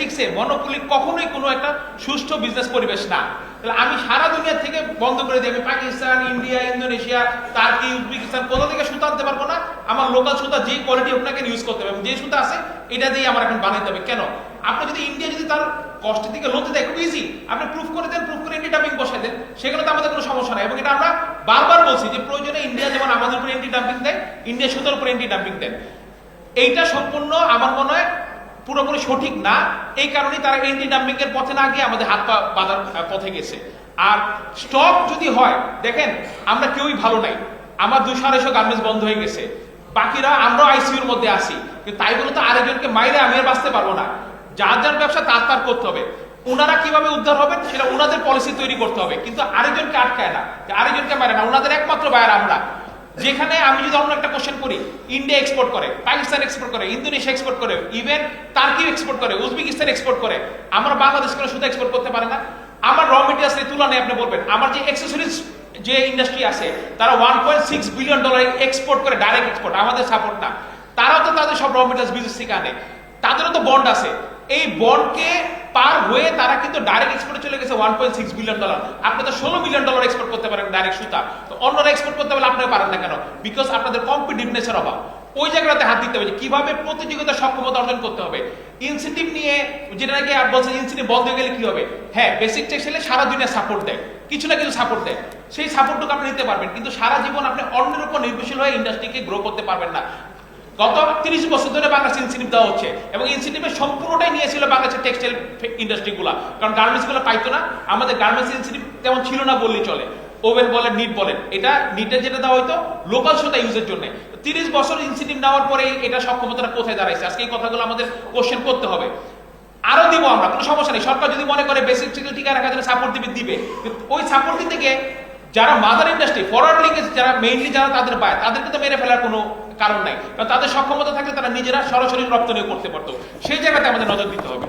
এথিক্সে monopoly কখনোই কোনো একটা সুষ্ঠু বিজনেস পরিবেশ না। তাহলে আমি সারা দুনিয়া থেকে বন্ধ করে দিই, আমি Pakistan, India, Indonesia, turkey, Uzbekistan কোথা থেকে সুতা আনতে পারবো না। আমার লোকাল সুতা যে কোয়ালিটি আপনাকে ইউজ করতে হবে, যে সুতা আছে এটা দিয়ে আমার এখন বানাইতে হবে। কেন? আপনি যদি ইন্ডিয়া যদি তার কষ্টের দিকে লতে দেয়, খুব ইজি, আপনি প্রুফ করে দেন, প্রুফ করে এন্টি ডাম্পিং বসাই দেন, সেখানে তো আমাদের কোনো সমস্যা নাই। এবং এটা আমরা বারবার বলছি যে প্রয়োজনে ইন্ডিয়া যেমন আমাদের উপর এন্টি ডাম্পিং দেয়, ইন্ডিয়া সুতার উপর এন্টি ডাম্পিং দেন। এইটা সম্পূর্ণ আমার মনে হয় পুরোপুরি সঠিক না। এই কারণেই তারা এন্টি ডাম্পিং এর পথে না গিয়ে আমাদের হাত পা বাঁধার পথে গেছে। আর স্টক যদি হয়, দেখেন আমরা কেউই ভালো নাই, আমার 200-250 গার্মেন্টস বন্ধ হয়ে গেছে, বাকিরা আমরাও আইসিইউর মধ্যে আসি, কিন্তু তাই বলে তো আরেকজনকে মাইরে আমি আর বাঁচতে পারবো না। যার যার ব্যবসা তার তার করতে হবে। ওনারা কিভাবে উদ্ধার হবেন সেটা ওনাদের পলিসি তৈরি করতে হবে, কিন্তু আরেকজনকে আটকায় না, আরেকজনকে মারে না। ওনাদের একমাত্র বায়ার আমরা। যেখানে আমি যদি অন্য একটা কোশ্চেন করি, ইন্ডিয়া এক্সপোর্ট করে, পাকিস্তান এক্সপোর্ট করে, ইন্দোনেশিয়া এক্সপোর্ট করে, ইভেন টার্কি এক্সপোর্ট করে, উজবেকিস্তান এক্সপোর্ট করে, আমরা বাংলাদেশ করে শুধু এক্সপোর্ট করতে পারে না। আমার র মেটেরিয়ালসের তুলনায় আপনি বলবেন আমার যে অ্যাকসেসরিজ যে ইন্ডাস্ট্রি আছে তারা $1.6 বিলিয়ন এক্সপোর্ট করে, ডাইরেক্ট এক্সপোর্ট, আমাদের সাপোর্ট না। তারাও তো তাদের সব র মেটেরিয়ালস বিদেশ থেকে আনে, তাদেরও তো বন্ড আছে। এই বন্ডকে পার হয়ে তারা কিন্তু ডাইরেক্ট এক্সপোর্টে চলে গেছে $1.6 বিলিয়ন। আপনি তো $16 বিলিয়ন এক্সপোর্ট করতে পারেন ডাইরেক্ট সুতা, তো অন্যরা এক্সপোর্ট করতে পারলে আপনারা পারেন না কেন? বিকজ আপনাদের কম্পিটিটিভনেসের অভাব। ওই জায়গাটাতে হাত দিতে হবে, কিভাবে প্রতিযোগিতার সক্ষমতা অর্জন করতে হবে। ইনসেন্টিভ নিয়ে যেটা নাকি বলছে ইনসেন্টিভ বন্ধ হয়ে গেলে কি হবে? হ্যাঁ, বেসিক টেক্সটাইলে সারা দুনিয়া সাপোর্ট দেয়, কিছু না কিছু সাপোর্ট দেয়, সেই সাপোর্টটুকু আপনি নিতে পারবেন, কিন্তু সারা জীবন আপনি অন্যের উপর নির্ভরশীল হয়ে ইন্ডাস্ট্রিকে গ্রো করতে পারবেন না। গত 30 বছর ধরে বাংলাদেশ ইনসেন্টিভ দেওয়া হচ্ছে, এবং ইনসেন্টিভের সম্পূর্ণটাই নিয়েছিল বাংলাদেশের টেক্সটাইল ইন্ডাস্ট্রি গুলা, কারণ গার্মেন্টস গুলো পাইতো না। আমাদের গার্মেন্টস ইনসেন্টিভ তেমন ছিল না বললেই চলে। ওভেন বলেন, নিট বলেন, এটা নিটের যেটা দেওয়া হয়তো লোকাল সুতা ইউজের জন্য। 30 বছর ইনসেন্টিভ নেওয়ার পরে এটা সক্ষমতাটা কোথায় দাঁড়াইছে? আজকে এই কথাগুলো আমাদের কোশ্চেন করতে হবে। আরো দিব আমরা, কোনো সমস্যা নেই। সরকার যদি মনে করে বেসিক টিকা রাখার জন্য সাপোর্ট দিবে, ওই সাপোর্ট দিতে গিয়ে যারা মাদার ইন্ডাস্ট্রি, ফরওয়ার্ড লিঙ্কেজ যারা মেইনলি যারা তাদের পায়, তাদেরকে তো মেরে ফেলার কোনো কারণ নাই, কারণ তাদের সক্ষমতা থাকলে তারা নিজেরা সরাসরি রপ্তানি করতে পারতো। সেই জায়গাতে আমাদের নজর দিতে হবে।